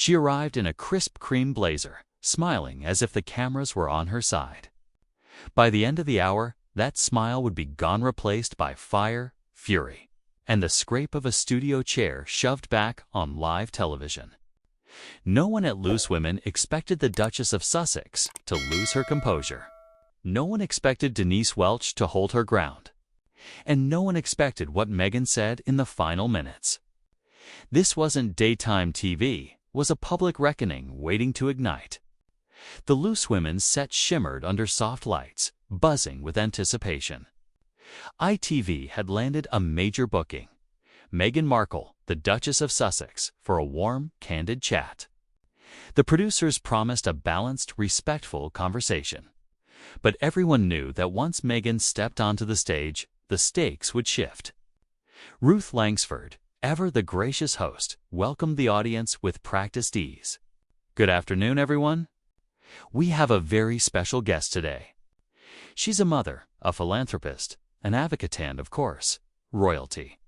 She arrived in a crisp cream blazer, smiling as if the cameras were on her side. By the end of the hour, that smile would be gone, replaced by fire, fury, and the scrape of a studio chair shoved back on live television. No one at Loose Women expected the Duchess of Sussex to lose her composure. No one expected Denise Welch to hold her ground. And no one expected what Meghan said in the final minutes. This wasn't daytime TV, was a public reckoning waiting to ignite. The Loose Women's set shimmered under soft lights, buzzing with anticipation. ITV had landed a major booking: Meghan Markle, the Duchess of Sussex, for a warm, candid chat. The producers promised a balanced, respectful conversation. But everyone knew that once Meghan stepped onto the stage, the stakes would shift. Ruth Langsford, ever the gracious host, welcomed the audience with practiced ease. "Good afternoon, everyone. We have a very special guest today. She's a mother, a philanthropist, an advocate, and, of course, royalty.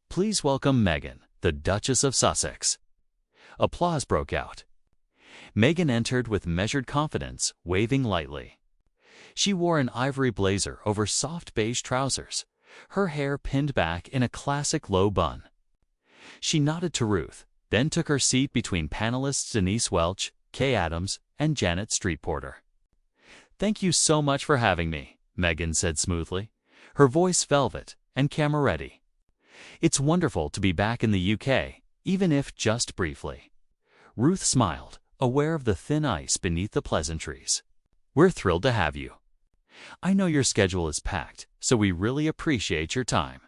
Please welcome Meghan, the Duchess of Sussex." Applause broke out. Meghan entered with measured confidence, waving lightly. She wore an ivory blazer over soft beige trousers, her hair pinned back in a classic low bun. She nodded to Ruth, then took her seat between panelists Denise Welch, Kay Adams, and Janet Street Porter. "Thank you so much for having me," Meghan said smoothly, her voice velvet and camera-ready. "It's wonderful to be back in the UK, even if just briefly." Ruth smiled, aware of the thin ice beneath the pleasantries. "We're thrilled to have you. I know your schedule is packed, so we really appreciate your time."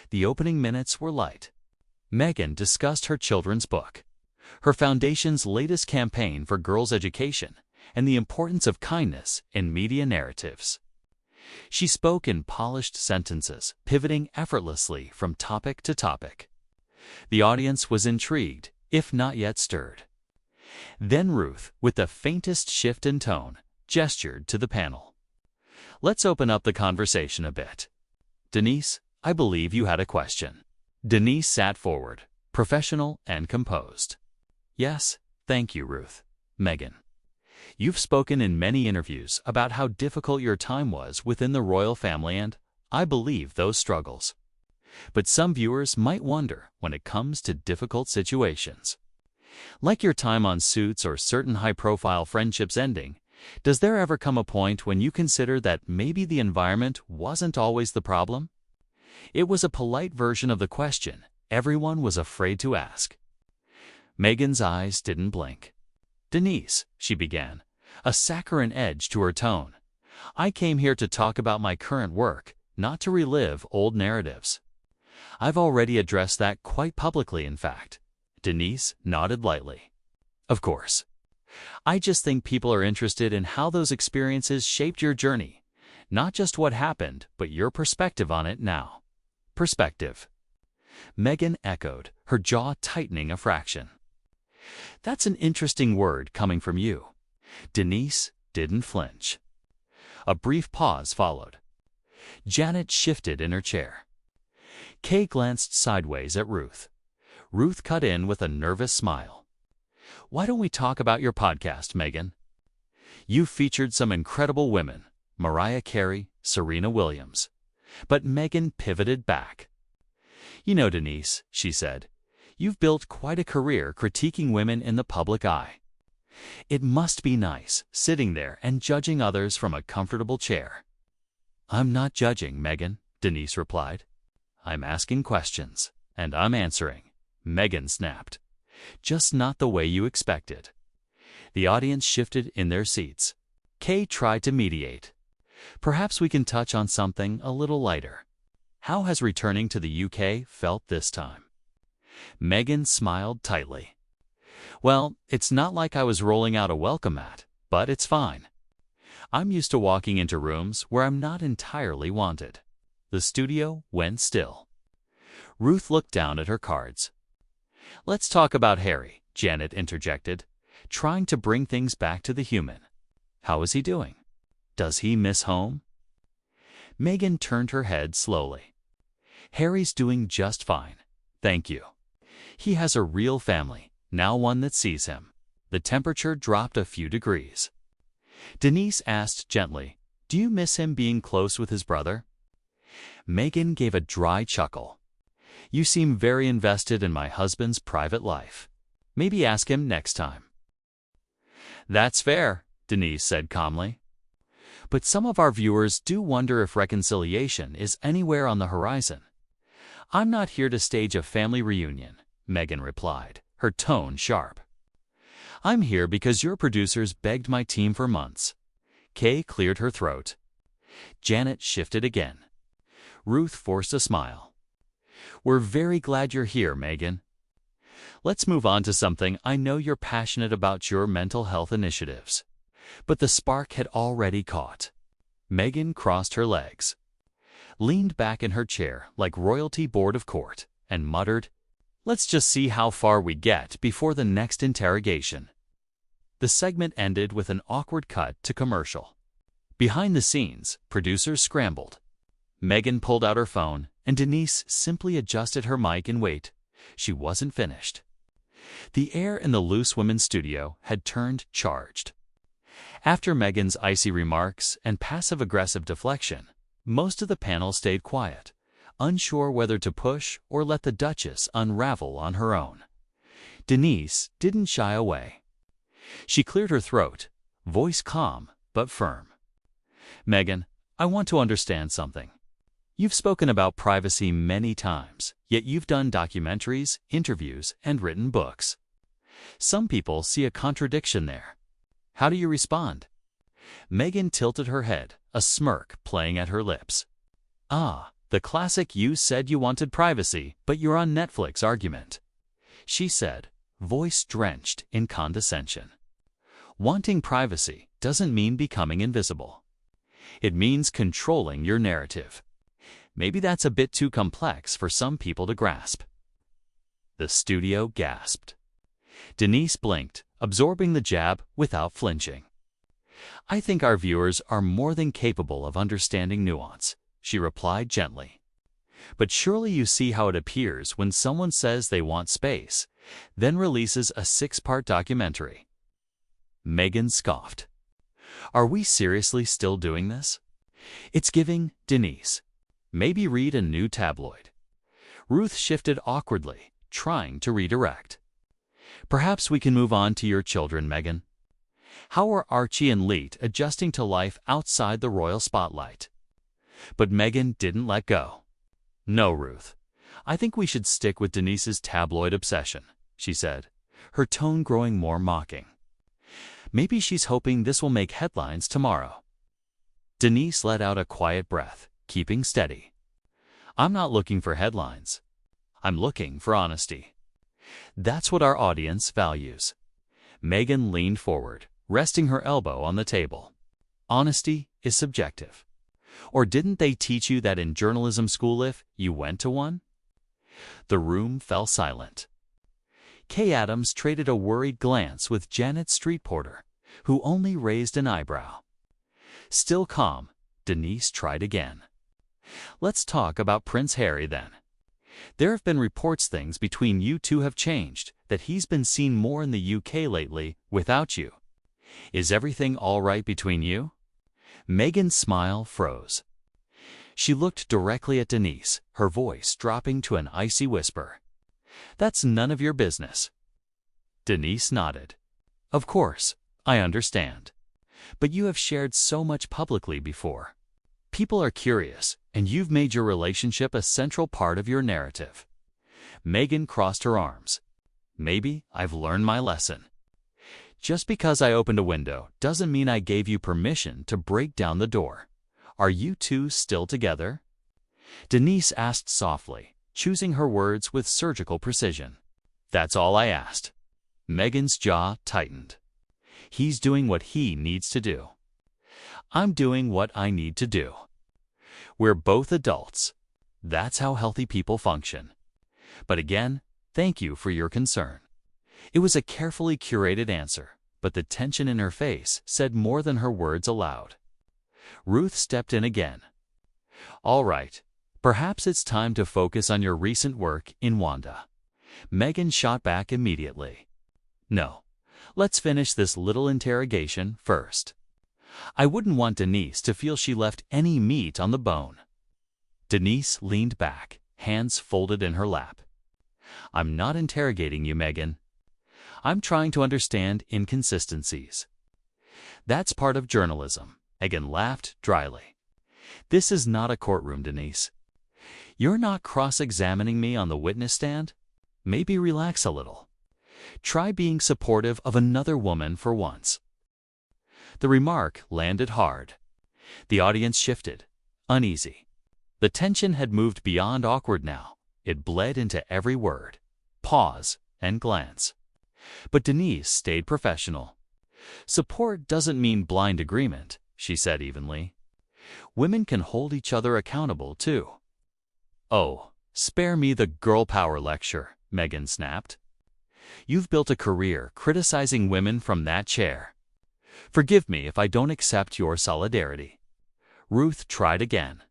The opening minutes were light. Meghan discussed her children's book, her foundation's latest campaign for girls' education, and the importance of kindness in media narratives. She spoke in polished sentences, pivoting effortlessly from topic to topic. The audience was intrigued, if not yet stirred. Then Ruth, with the faintest shift in tone, gestured to the panel. "Let's open up the conversation a bit. Denise, I believe you had a question." Denise sat forward, professional and composed. "Yes, thank you, Ruth." "Meghan, you've spoken in many interviews about how difficult your time was within the royal family, and I believe those struggles. But some viewers might wonder when it comes to difficult situations. Like your time on Suits or certain high-profile friendships ending, does there ever come a point when you consider that maybe the environment wasn't always the problem?" It was a polite version of the question everyone was afraid to ask. Meghan's eyes didn't blink. "Denise," she began, a saccharine edge to her tone, "I came here to talk about my current work, not to relive old narratives." "I've already addressed that quite publicly, in fact." Denise nodded lightly. "Of course. I just think people are interested in how those experiences shaped your journey, not just what happened, but your perspective on it now." "Perspective," Meghan echoed, her jaw tightening a fraction. "That's an interesting word coming from you." Denise didn't flinch. A brief pause followed. Janet shifted in her chair. Kay glanced sideways at Ruth. Ruth cut in with a nervous smile. "Why don't we talk about your podcast, Meghan? You've featured some incredible women, Mariah Carey, Serena Williams." But Meghan pivoted back. "You know, Denise," she said, "you've built quite a career critiquing women in the public eye. It must be nice sitting there and judging others from a comfortable chair." "I'm not judging, Meghan," Denise replied. "I'm asking questions, and I'm answering," Meghan snapped. "Just not the way you expected." The audience shifted in their seats. Kay tried to mediate. "Perhaps we can touch on something a little lighter. How has returning to the UK felt this time?" Meghan smiled tightly. "Well, it's not like I was rolling out a welcome mat, but it's fine. I'm used to walking into rooms where I'm not entirely wanted." The studio went still. Ruth looked down at her cards. "Let's talk about Harry," Janet interjected, trying to bring things back to the human. "How is he doing? Does he miss home?" Meghan turned her head slowly. "Harry's doing just fine, thank you. He has a real family, now one that sees him. The temperature dropped a few degrees. Denise asked gently, "Do you miss him being close with his brother?" Meghan gave a dry chuckle. "You seem very invested in my husband's private life. Maybe ask him next time." "That's fair," Denise said calmly. "But some of our viewers do wonder if reconciliation is anywhere on the horizon." "I'm not here to stage a family reunion," Meghan replied, her tone sharp. "I'm here because your producers begged my team for months." Kay cleared her throat. Janet shifted again. Ruth forced a smile. "We're very glad you're here, Meghan. Let's move on to something I know you're passionate about, your mental health initiatives." But the spark had already caught. Meghan crossed her legs, leaned back in her chair like royalty bored of court, and muttered, "Let's just see how far we get before the next interrogation." The segment ended with an awkward cut to commercial. Behind the scenes, producers scrambled. Meghan pulled out her phone, and Denise simply adjusted her mic and wait. She wasn't finished. The air in the Loose Women's studio had turned charged. After Meghan's icy remarks and passive-aggressive deflection, most of the panel stayed quiet, unsure whether to push or let the Duchess unravel on her own. Denise didn't shy away. She cleared her throat, voice calm but firm. "Meghan, I want to understand something. You've spoken about privacy many times, yet you've done documentaries, interviews, and written books. Some people see a contradiction there. How do you respond?" Meghan tilted her head, a smirk playing at her lips. "Ah, the classic 'you said you wanted privacy, but you're on Netflix' argument," she said, voice drenched in condescension. "Wanting privacy doesn't mean becoming invisible. It means controlling your narrative. Maybe that's a bit too complex for some people to grasp." The studio gasped. Denise blinked, absorbing the jab without flinching. "I think our viewers are more than capable of understanding nuance," she replied gently. "But surely you see how it appears when someone says they want space, then releases a 6-part documentary." Meghan scoffed. "Are we seriously still doing this? It's giving, Denise. Maybe read a new tabloid." Ruth shifted awkwardly, trying to redirect. "Perhaps we can move on to your children, Meghan. How are Archie and Leet adjusting to life outside the royal spotlight?" But Meghan didn't let go. "No, Ruth. I think we should stick with Denise's tabloid obsession," she said, her tone growing more mocking. "Maybe she's hoping this will make headlines tomorrow." Denise let out a quiet breath, keeping steady. "I'm not looking for headlines. I'm looking for honesty. That's what our audience values." Meghan leaned forward, resting her elbow on the table. "Honesty is subjective. Or didn't they teach you that in journalism school if you went to one?" The room fell silent. Kay Adams traded a worried glance with Janet Streetporter, who only raised an eyebrow. Still calm, Denise tried again. "Let's talk about Prince Harry then. There have been reports things between you two have changed, that he's been seen more in the UK lately without you. Is everything all right between you?" Meghan's smile froze. She looked directly at Denise, her voice dropping to an icy whisper. "That's none of your business." Denise nodded. "Of course, I understand. But you have shared so much publicly before. People are curious, and you've made your relationship a central part of your narrative." Meghan crossed her arms. "Maybe I've learned my lesson. Just because I opened a window doesn't mean I gave you permission to break down the door. Are you two still together?" Denise asked softly, choosing her words with surgical precision. "That's all I asked." Meghan's jaw tightened. "He's doing what he needs to do. I'm doing what I need to do. We're both adults. That's how healthy people function. But again, thank you for your concern." It was a carefully curated answer, but the tension in her face said more than her words aloud. Ruth stepped in again. "All right, perhaps it's time to focus on your recent work in Wanda." Meghan shot back immediately. No. Let's finish this little interrogation first. I wouldn't want Denise to feel she left any meat on the bone. Denise leaned back, hands folded in her lap. I'm not interrogating you, Meghan. I'm trying to understand inconsistencies. That's part of journalism. Meghan laughed dryly. This is not a courtroom, Denise. You're not cross-examining me on the witness stand? Maybe relax a little. Try being supportive of another woman for once. The remark landed hard. The audience shifted, uneasy. The tension had moved beyond awkward now. It bled into every word, pause, and glance. But Denise stayed professional. Support doesn't mean blind agreement, she said evenly. Women can hold each other accountable, too. Oh, spare me the girl power lecture, Meghan snapped. You've built a career criticizing women from that chair. Forgive me if I don't accept your solidarity. Ruth tried again.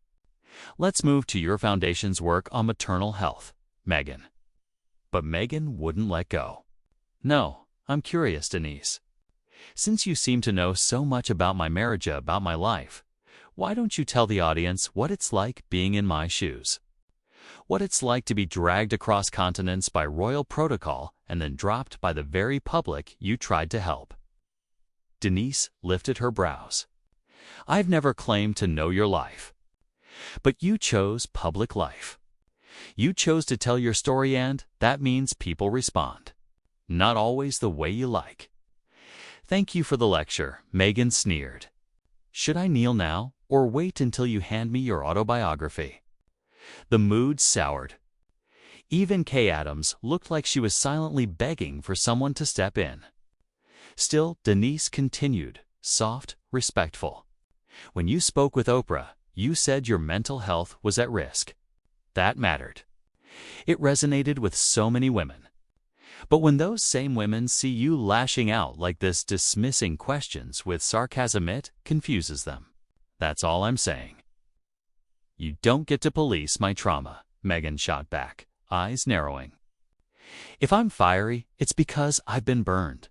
Let's move to your foundation's work on maternal health, Meghan. But Meghan wouldn't let go. No, I'm curious, Denise. Since you seem to know so much about my marriage, about my life, why don't you tell the audience what it's like being in my shoes? What it's like to be dragged across continents by royal protocol and then dropped by the very public you tried to help. Denise lifted her brows. I've never claimed to know your life. But you chose public life. You chose to tell your story, and that means people respond. Not always the way you like. Thank you for the lecture, Meghan sneered. Should I kneel now, or wait until you hand me your autobiography? The mood soured. Even Kay Adams looked like she was silently begging for someone to step in. Still, Denise continued, soft, respectful. When you spoke with Oprah, you said your mental health was at risk. That mattered. It resonated with so many women. But when those same women see you lashing out like this, dismissing questions with sarcasm, it confuses them. That's all I'm saying. You don't get to police my trauma, Meghan shot back, eyes narrowing. If I'm fiery, it's because I've been burned.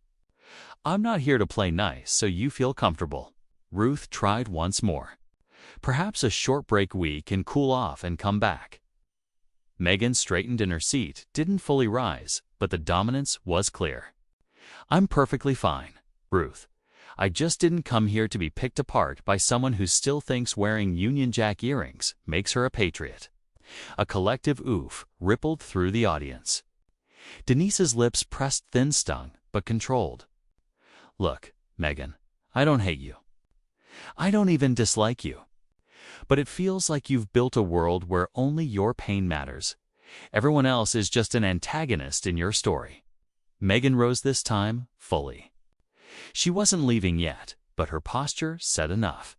I'm not here to play nice so you feel comfortable. Ruth tried once more. Perhaps a short break we can cool off and come back. Meghan straightened in her seat, didn't fully rise, but the dominance was clear. I'm perfectly fine, Ruth. I just didn't come here to be picked apart by someone who still thinks wearing Union Jack earrings makes her a patriot. A collective oof rippled through the audience. Denise's lips pressed thin, stung, but controlled. Look, Meghan, I don't hate you. I don't even dislike you. But it feels like you've built a world where only your pain matters. Everyone else is just an antagonist in your story. Meghan rose this time, fully. She wasn't leaving yet, but her posture said enough.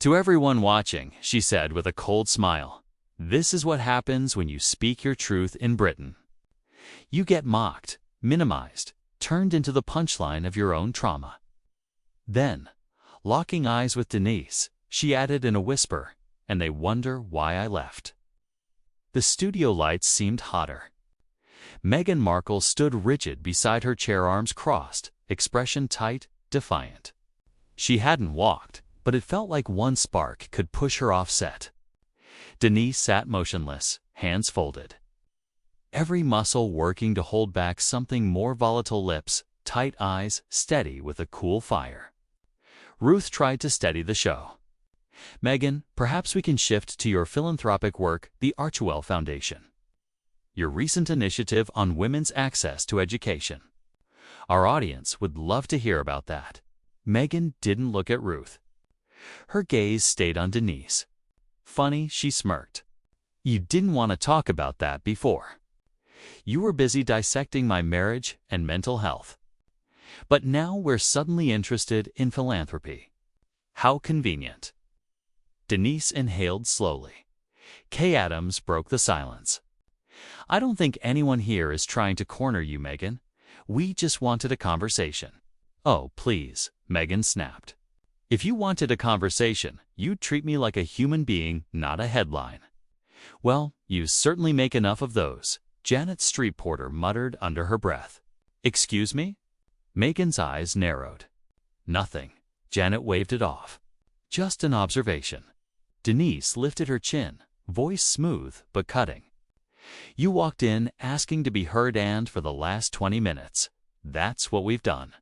To everyone watching, she said with a cold smile, this is what happens when you speak your truth in Britain. You get mocked, minimized, turned into the punchline of your own trauma. Then, locking eyes with Denise, she added in a whisper, and they wonder why I left. The studio lights seemed hotter. Meghan Markle stood rigid beside her chair, arms crossed, expression tight, defiant. She hadn't walked, but it felt like one spark could push her off set. Denise sat motionless, hands folded. Every muscle working to hold back something more, volatile lips, tight eyes, steady with a cool fire. Ruth tried to steady the show. Meghan, perhaps we can shift to your philanthropic work, the Archewell Foundation. Your recent initiative on women's access to education. Our audience would love to hear about that. Meghan didn't look at Ruth. Her gaze stayed on Denise. Funny, she smirked. You didn't want to talk about that before. You were busy dissecting my marriage and mental health. But now we're suddenly interested in philanthropy. How convenient. Denise inhaled slowly. Kay Adams broke the silence. I don't think anyone here is trying to corner you, Meghan. We just wanted a conversation. Oh, please, Meghan snapped. If you wanted a conversation, you'd treat me like a human being, not a headline. Well, you certainly make enough of those, Janet Street Porter muttered under her breath. Excuse me? Meghan's eyes narrowed. Nothing. Janet waved it off. Just an observation. Denise lifted her chin, voice smooth but cutting. You walked in asking to be heard, and for the last 20 minutes, that's what we've done.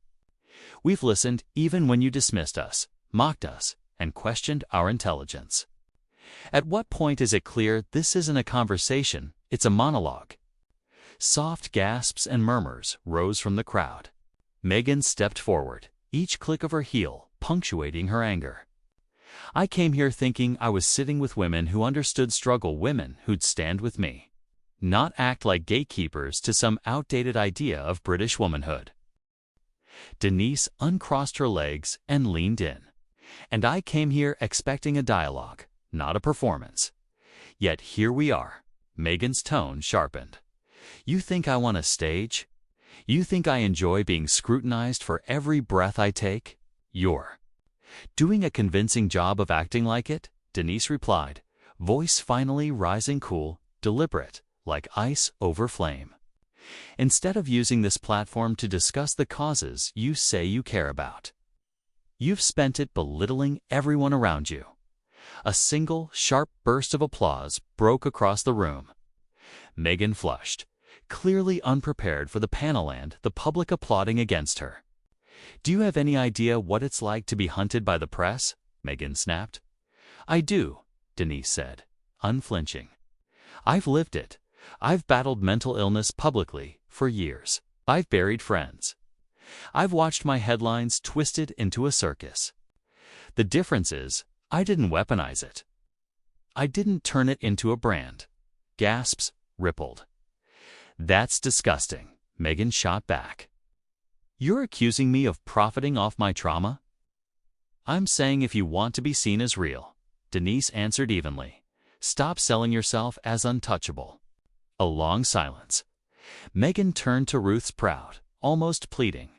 We've listened even when you dismissed us, mocked us, and questioned our intelligence. At what point is it clear this isn't a conversation, it's a monologue? Soft gasps and murmurs rose from the crowd. Meghan stepped forward, each click of her heel punctuating her anger. I came here thinking I was sitting with women who understood struggle, women who'd stand with me, not act like gatekeepers to some outdated idea of British womanhood. Denise uncrossed her legs and leaned in. And I came here expecting a dialogue, not a performance. Yet here we are. Meghan's tone sharpened. You think I want a stage? You think I enjoy being scrutinized for every breath I take? You're doing a convincing job of acting like it, Denise replied, voice finally rising cool, deliberate, like ice over flame. Instead of using this platform to discuss the causes you say you care about, you've spent it belittling everyone around you. A single, sharp burst of applause broke across the room. Meghan flushed, clearly unprepared for the panel and the public applauding against her. Do you have any idea what it's like to be hunted by the press? Meghan snapped. I do, Denise said, unflinching. I've lived it. I've battled mental illness publicly for years. I've buried friends. I've watched my headlines twisted into a circus. The difference is, I didn't weaponize it. I didn't turn it into a brand. Gasps rippled. That's disgusting, Meghan shot back. You're accusing me of profiting off my trauma? I'm saying if you want to be seen as real, Denise answered evenly. Stop selling yourself as untouchable. A long silence. Meghan turned to Ruth's proud, almost pleading.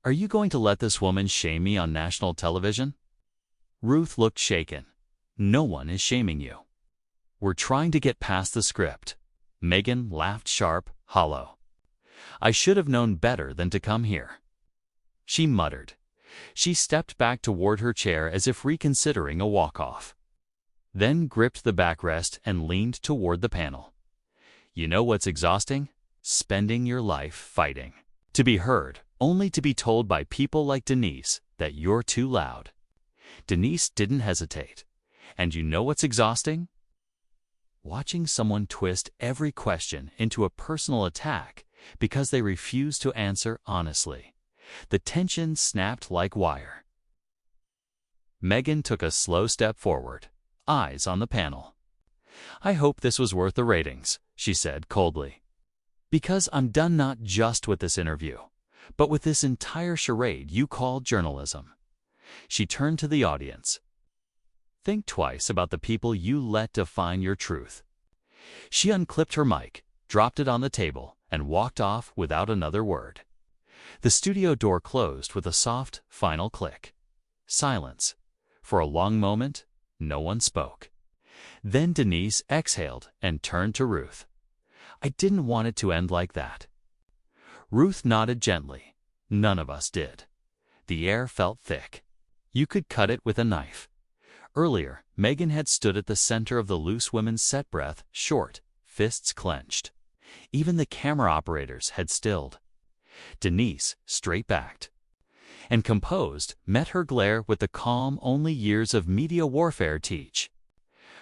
Are you going to let this woman shame me on national television? Ruth looked shaken. No one is shaming you. We're trying to get past the script. Meghan laughed sharp, hollow. I should have known better than to come here. She muttered. She stepped back toward her chair as if reconsidering a walk-off. Then gripped the backrest and leaned toward the panel. You know what's exhausting? Spending your life fighting. To be heard, only to be told by people like Denise that you're too loud. Denise didn't hesitate. And you know what's exhausting? Watching someone twist every question into a personal attack because they refuse to answer honestly. The tension snapped like wire. Meghan took a slow step forward, eyes on the panel. I hope this was worth the ratings, she said coldly. Because I'm done not just with this interview, but with this entire charade you call journalism. She turned to the audience. Think twice about the people you let define your truth. She unclipped her mic, dropped it on the table, and walked off without another word. The studio door closed with a soft, final click. Silence. For a long moment, no one spoke. Then Denise exhaled and turned to Ruth. I didn't want it to end like that. Ruth nodded gently. None of us did. The air felt thick. You could cut it with a knife. Earlier, Meghan had stood at the center of the loose women's set, breath short, fists clenched. Even the camera operators had stilled. Denise, straight-backed and composed, met her glare with the calm only years of media warfare teach.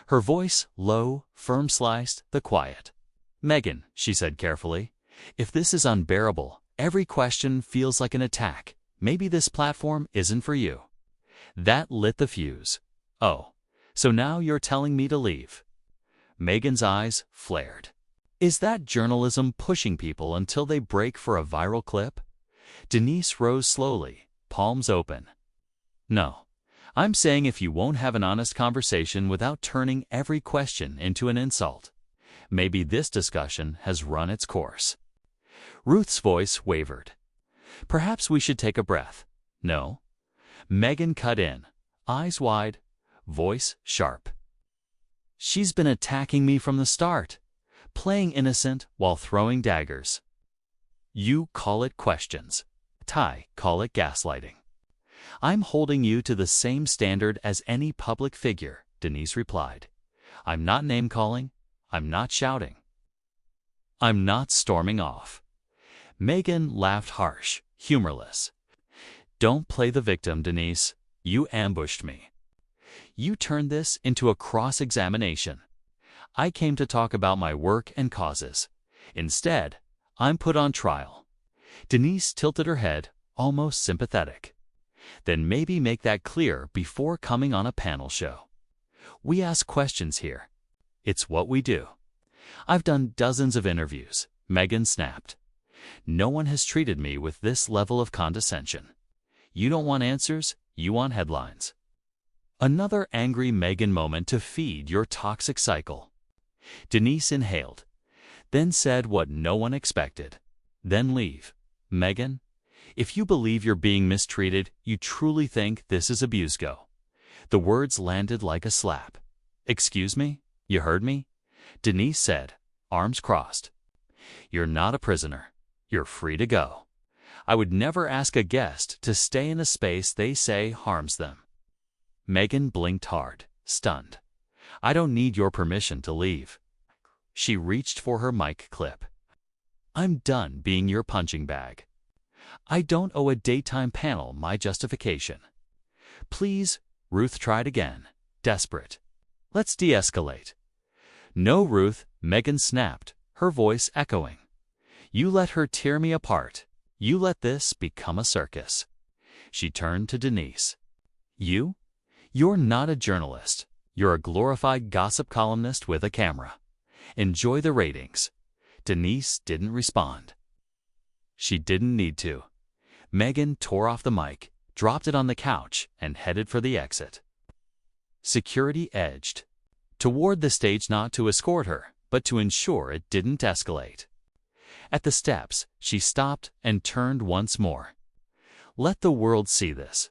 Her voice, low, firm, sliced the quiet. Meghan, she said carefully, if this is unbearable, every question feels like an attack, maybe this platform isn't for you. That lit the fuse. Oh, so now you're telling me to leave? Meghan's eyes flared. Is that journalism pushing people until they break for a viral clip? Denise rose slowly, palms open. No, I'm saying if you won't have an honest conversation without turning every question into an insult, maybe this discussion has run its course. Ruth's voice wavered. Perhaps we should take a breath. No? Meghan cut in, eyes wide, voice sharp. She's been attacking me from the start, playing innocent while throwing daggers. You call it questions. Call it gaslighting. I'm holding you to the same standard as any public figure, Denise replied. I'm not name-calling. I'm not shouting. I'm not storming off. Meghan laughed harsh, humorless. Don't play the victim, Denise. You ambushed me. You turned this into a cross-examination. I came to talk about my work and causes. Instead, I'm put on trial. Denise tilted her head, almost sympathetic. Then maybe make that clear before coming on a panel show. We ask questions here. It's what we do. I've done dozens of interviews, Meghan snapped. No one has treated me with this level of condescension. You don't want answers, you want headlines. Another angry Meghan moment to feed your toxic cycle. Denise inhaled, then said what no one expected. Then leave. Meghan, if you believe you're being mistreated, you truly think this is abuse, go. The words landed like a slap. Excuse me? You heard me? Denise said, arms crossed. You're not a prisoner. You're free to go. I would never ask a guest to stay in a space they say harms them. Meghan blinked hard, stunned. I don't need your permission to leave. She reached for her mic clip. I'm done being your punching bag. I don't owe a daytime panel my justification. Please, Ruth tried again, desperate. Let's de-escalate. No, Ruth, Meghan snapped, her voice echoing. You let her tear me apart. You let this become a circus. She turned to Denise. You? You're not a journalist. You're a glorified gossip columnist with a camera. Enjoy the ratings. Denise didn't respond. She didn't need to. Meghan tore off the mic, dropped it on the couch, and headed for the exit. Security edged toward the stage, not to escort her, but to ensure it didn't escalate. At the steps, she stopped and turned once more. Let the world see this.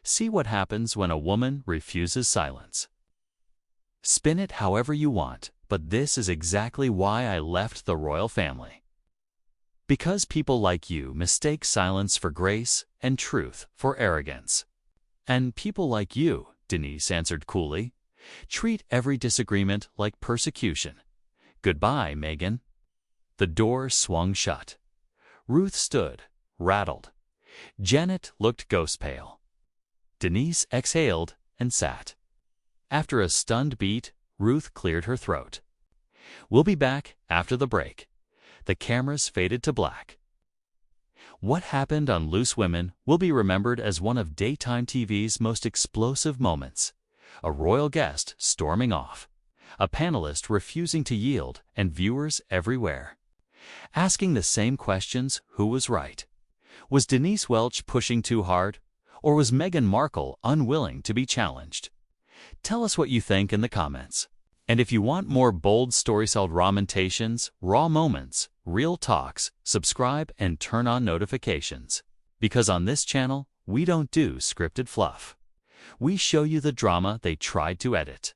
See what happens when a woman refuses silence. Spin it however you want, but this is exactly why I left the royal family. Because people like you mistake silence for grace and truth for arrogance. And people like you, Denise answered coolly, treat every disagreement like persecution. Goodbye, Meghan. The door swung shut. Ruth stood, rattled. Janet looked ghost pale. Denise exhaled and sat. After a stunned beat, Ruth cleared her throat. We'll be back after the break. The cameras faded to black. What happened on Loose Women will be remembered as one of daytime TV's most explosive moments. A royal guest storming off. A panelist refusing to yield, and viewers everywhere asking the same questions: who was right? Was Denise Welch pushing too hard? Or was Meghan Markle unwilling to be challenged? Tell us what you think in the comments. And if you want more bold story-sold ramentations, raw moments, real talks, subscribe and turn on notifications. Because on this channel, we don't do scripted fluff. We show you the drama they tried to edit.